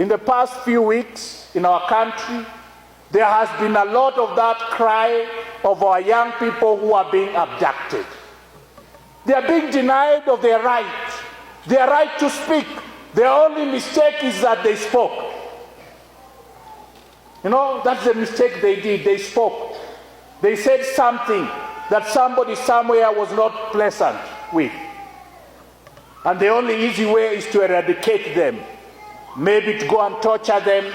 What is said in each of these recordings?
In the past few weeks in our country, there has been a lot of that cry of our young people who are being abducted. They are being denied of their right to speak. Their only mistake is that they spoke. You know, that's the mistake they did. They spoke. They said something that somebody somewhere was not pleasant with. And the only easy way is to eradicate them. Maybe to go and torture them,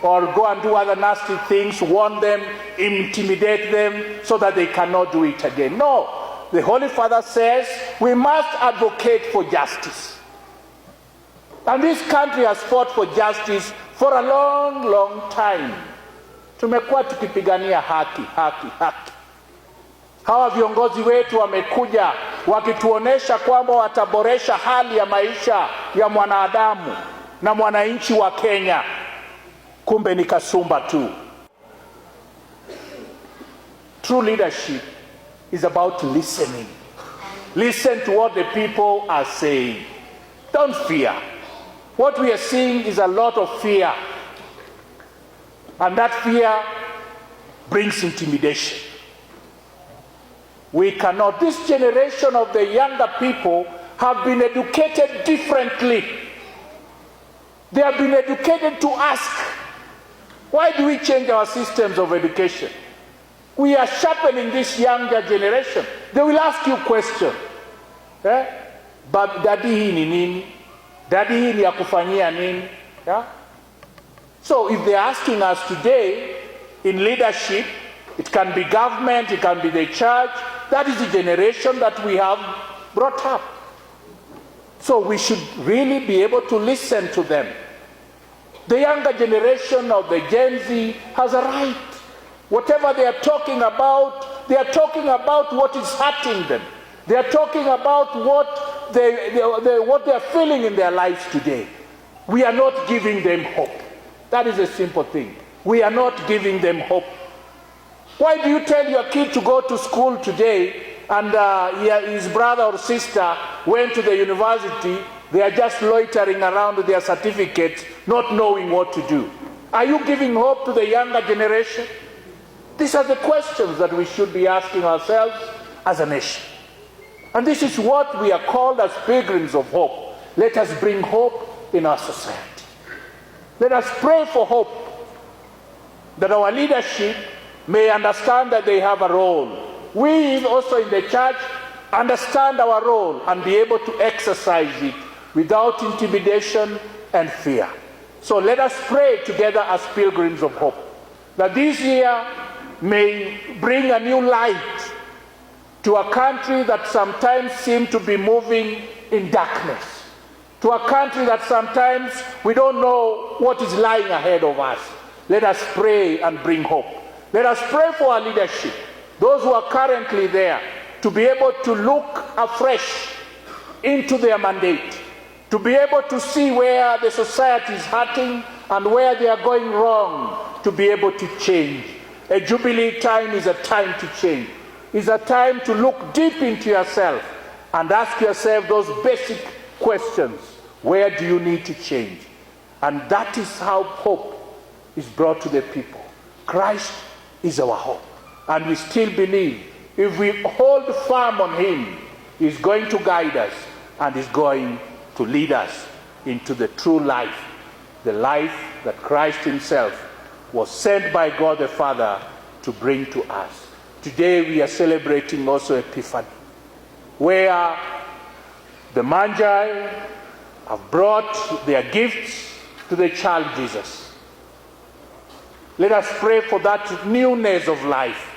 or go and do other nasty things, warn them, intimidate them, so that they cannot do it again. No, the Holy Father says we must advocate for justice. And this country has fought for justice for a long, long time. Tumekuwa tukipigania haki. Hawa viongozi wetu wamekuja wakituonesha kwamba wataboresha hali ya maisha ya mwanadamu na mwananchi wa Kenya. Kumbe ni kasumba tu. True leadership is about listening. Listen to what the people are saying. Don't fear. What we are seeing is a lot of fear. And that fear brings intimidation. We cannot. This generation of the younger people have been educated differently. They have been educated to ask, why do we change our systems of education? We are sharpening this younger generation. They will ask you questions. But daddy hii ni nini? Daddy hii ni ya kufanyia nini? Yeah? So if they're asking us today in leadership, it can be government, it can be the church, that is the generation that we have brought up. So we should really be able to listen to them. The younger generation of the Gen Z has a right. Whatever they are talking about what is hurting them. They are talking about what they are feeling in their lives today. We are not giving them hope. That is a simple thing. We are not giving them hope. Why do you tell your kid to go to school today and his brother or sister went to the university, they are just loitering around with their certificates, not knowing what to do? Are you giving hope to the younger generation? These are the questions that we should be asking ourselves as a nation. And this is what we are called as pilgrims of hope. Let us bring hope in our society. Let us pray for hope, that our leadership may understand that they have a role. We also in the church understand our role and be able to exercise it without intimidation and fear. So let us pray together as pilgrims of hope, that this year may bring a new light to a country that sometimes seems to be moving in darkness, to a country that sometimes we don't know what is lying ahead of us. Let us pray and bring hope. Let us pray for our leadership, those who are currently there, to be able to look afresh into their mandate, to be able to see where the society is hurting and where they are going wrong, to be able to change. A Jubilee time is a time to change. It's a time to look deep into yourself and ask yourself those basic questions. Where do you need to change? And that is how hope is brought to the people. Christ is our hope. And we still believe if we hold firm on him, he's going to guide us and is going to lead us into the true life, the life that Christ himself was sent by God the Father to bring to us. Today we are celebrating also Epiphany, where the Magi have brought their gifts to the child Jesus. Let us pray for that newness of life.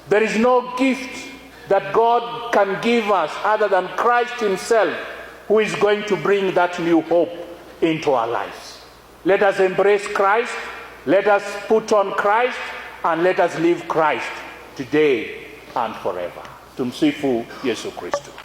There is no gift that God can give us other than Christ himself, who is going to bring that new hope into our lives. Let us embrace Christ, let us put on Christ, and let us live Christ today and forever. Tumsifu Yesu Kristo.